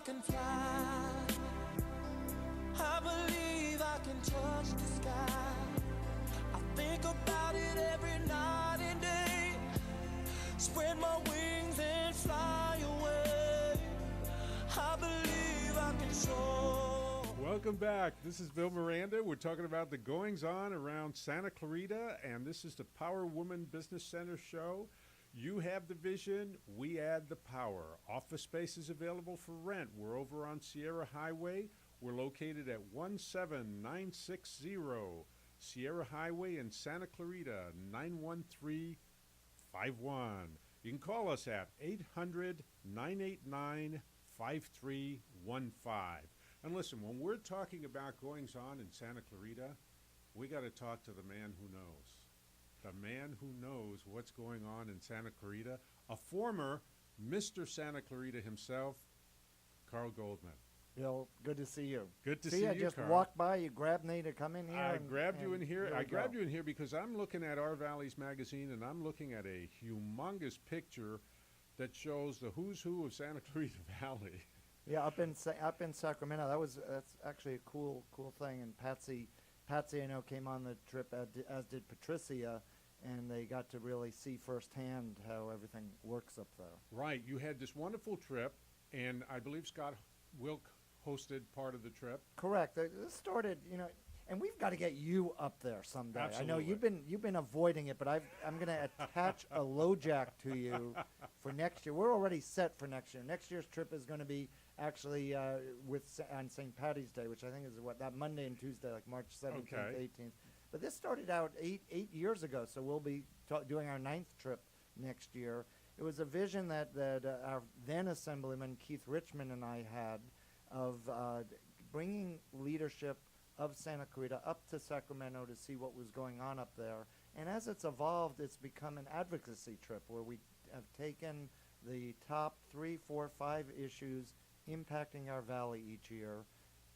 can fly. I believe I can touch the sky. I think about it every night and day. Spread my wings and fly away. I believe I can soar. Welcome back. This is Bill Miranda. We're talking about the goings-on around Santa Clarita, and this is the Power Woman Business Center show. You have the vision, we add the power. Office space is available for rent. We're over on Sierra Highway. We're located at 17960 Sierra Highway in Santa Clarita, 91351. You can call us at 800-989-5315. And listen, when we're talking about goings-on in Santa Clarita, we got to talk to the man who knows. The man who knows what's going on in Santa Clarita, a former Mr. Santa Clarita himself, Carl Goldman. Bill, good to see you. Good to see you, just Carl. walked by, you grabbed me to come in here. I grabbed you in here. I grabbed go. you in here because I'm looking at Our Valleys magazine, and I'm looking at a humongous picture that shows the who's who of Santa Clarita Valley. Yeah, up in Sacramento. That's actually a cool thing. And Patsy, I know, came on the trip, as did Patricia, and they got to really see firsthand how everything works up there. Right. You had this wonderful trip, and I believe Scott Wilk hosted part of the trip. Correct. This started, and we've got to get you up there someday. Absolutely. I know you've been avoiding it, but I'm going to attach a low jack to you for next year. We're already set for next year. Next year's trip is going to be actually on St. Patty's Day, which I think is that Monday and Tuesday, like March 17th, Okay. 18th. But this started out eight years ago, so we'll be doing our 9th trip next year. It was a vision that our then Assemblyman Keith Richmond and I had of bringing leadership of Santa Clarita up to Sacramento to see what was going on up there. And as it's evolved, it's become an advocacy trip where we have taken the top 3, 4, 5 issues impacting our valley each year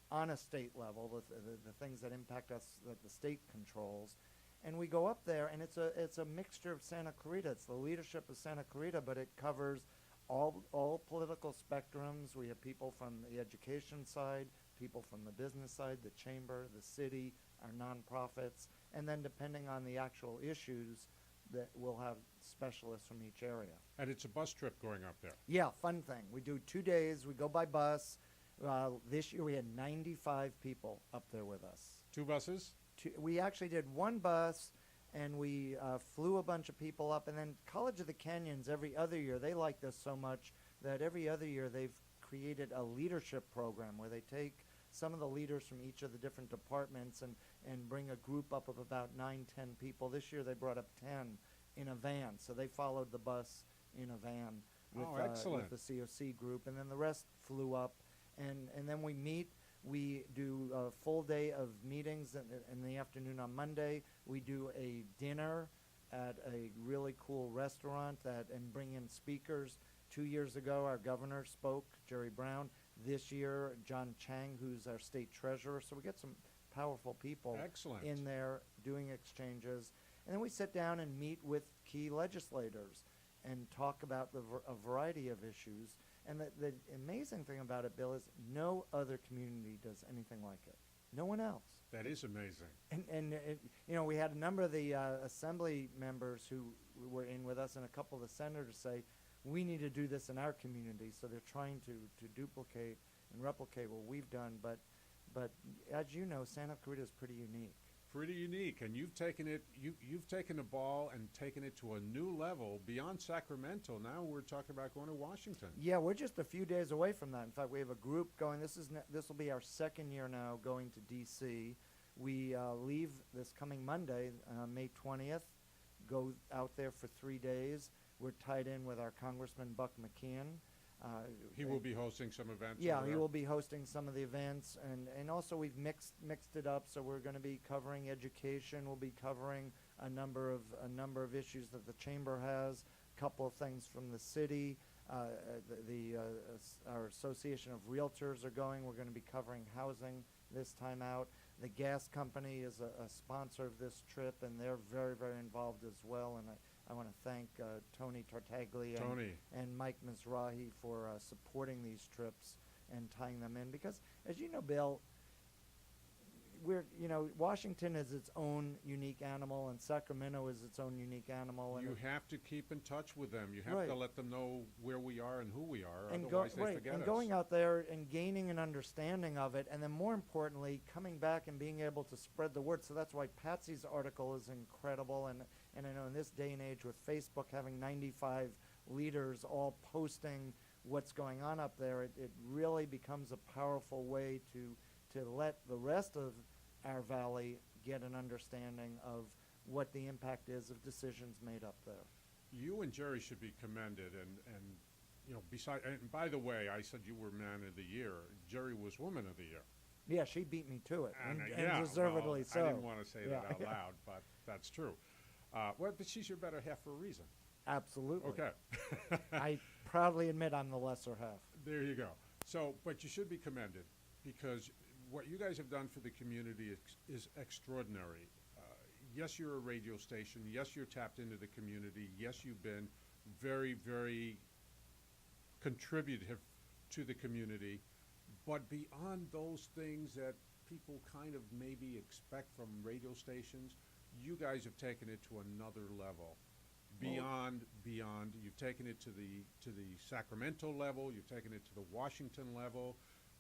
on a state level, the things that impact us that the state controls. And we go up there, and it's a mixture of Santa Clarita. It's the leadership of Santa Clarita, but it covers all political spectrums. We have people from the education side, people from the business side, the chamber, the city, our nonprofits, and then depending on the actual issues, that we'll have specialists from each area. And it's a bus trip going up there. Yeah, fun thing. We do 2 days. We go by bus. This year we had 95 people up there with us. 2 buses? We actually did 1 bus, and we flew a bunch of people up. And then College of the Canyons, every other year, they like this so much that every other year they've created a leadership program where they take some of the leaders from each of the different departments and bring a group up of about 9, 10 people. This year they brought up 10 in a van, so they followed the bus in a van with the COC group, and then the rest flew up, and then we meet. We do a full day of meetings in the afternoon on Monday. We do a dinner at a really cool restaurant and bring in speakers. 2 years ago, our governor spoke, Jerry Brown. This year, John Chang, who's our state treasurer. So we get some powerful people in there doing exchanges. And then we sit down and meet with key legislators and talk about a variety of issues. And the amazing thing about it, Bill, is no other community does anything like it. No one else. That is amazing. And we had a number of the assembly members who were in with us, and a couple of the senators say, we need to do this in our community. So they're trying to duplicate and replicate what we've done. But as you know, Santa Clarita is pretty unique. Pretty unique, and you've taken the ball and taken it to a new level beyond Sacramento. Now we're talking about going to Washington. Yeah, we're just a few days away from that. In fact, we have a group going. This will be our 2nd year now going to D.C. We leave this coming Monday, May 20th, go out there for 3 days. We're tied in with our Congressman Buck McKeon. He will be hosting some events. Yeah, he will be hosting some of the events, and also we've mixed it up. So we're going to be covering education. We'll be covering a number of issues that the chamber has. A couple of things from the city. Our Association of Realtors are going. We're going to be covering housing this time out. The gas company is a sponsor of this trip, and they're very, very involved as well. And I want to thank Tony Tartaglia and Mike Mizrahi for supporting these trips. and tying them in. Because, as you know, Bill, Washington is its own unique animal, and Sacramento is its own unique animal. And You have to keep in touch with them. You have Right. to let them know where we are and who we are, and otherwise they forget and us. going out there and gaining an understanding of it, and then more importantly, coming back and being able to spread the word. So that's why Patsy's article is incredible, and I know in this day and age with Facebook having 95 leaders all posting what's going on up there, it really becomes a powerful way to let the rest of our valley get an understanding of what the impact is of decisions made up there. You and Jerry should be commended, and and by the way, I said you were Man of the Year. Jerry was Woman of the Year. Yeah, she beat me to it, and yeah, deservedly well, so. I didn't want to say Yeah. that out loud, but that's true. But she's your better half for a reason. Absolutely. Okay. I proudly admit I'm the lesser half. There you go. So, but you should be commended because what you guys have done for the community is extraordinary. Yes, you're a radio station. Yes, you're tapped into the community. Yes, you've been very, very contributive to the community. But beyond those things that people kind of maybe expect from radio stations, you guys have taken it to another level. Beyond, you've taken it to the Sacramento level. You've taken it to the Washington level.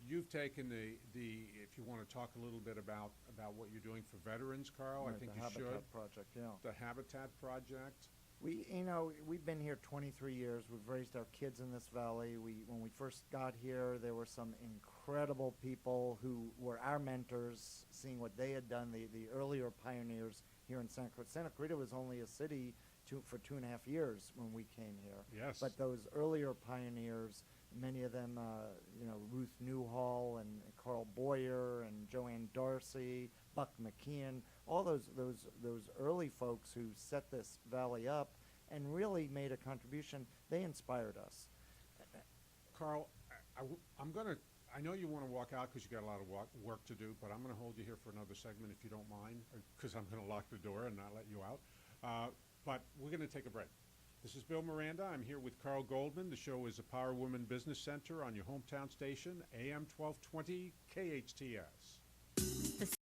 You've taken the if you want to talk a little bit about what you're doing for veterans, Carl, Right, I think the you should. Habitat Project, yeah. The Habitat Project. We've been here 23 years. We've raised our kids in this valley. When we first got here, there were some incredible people who were our mentors, seeing what they had done, the earlier pioneers here in Santa Clarita. Santa Clarita was only a city for 2.5 years when we came here. Yes. But those earlier pioneers, many of them, Ruth Newhall and Carl Boyer and Joanne Darcy, Buck McKeon, all those early folks who set this valley up and really made a contribution, they inspired us. Carl, I know you want to walk out because you got a lot of work to do, but I'm going to hold you here for another segment if you don't mind, because I'm going to lock the door and not let you out. But we're going to take a break. This is Bill Miranda. I'm here with Carl Goldman. The show is the Power Woman Business Center on your hometown station, AM 1220 KHTS.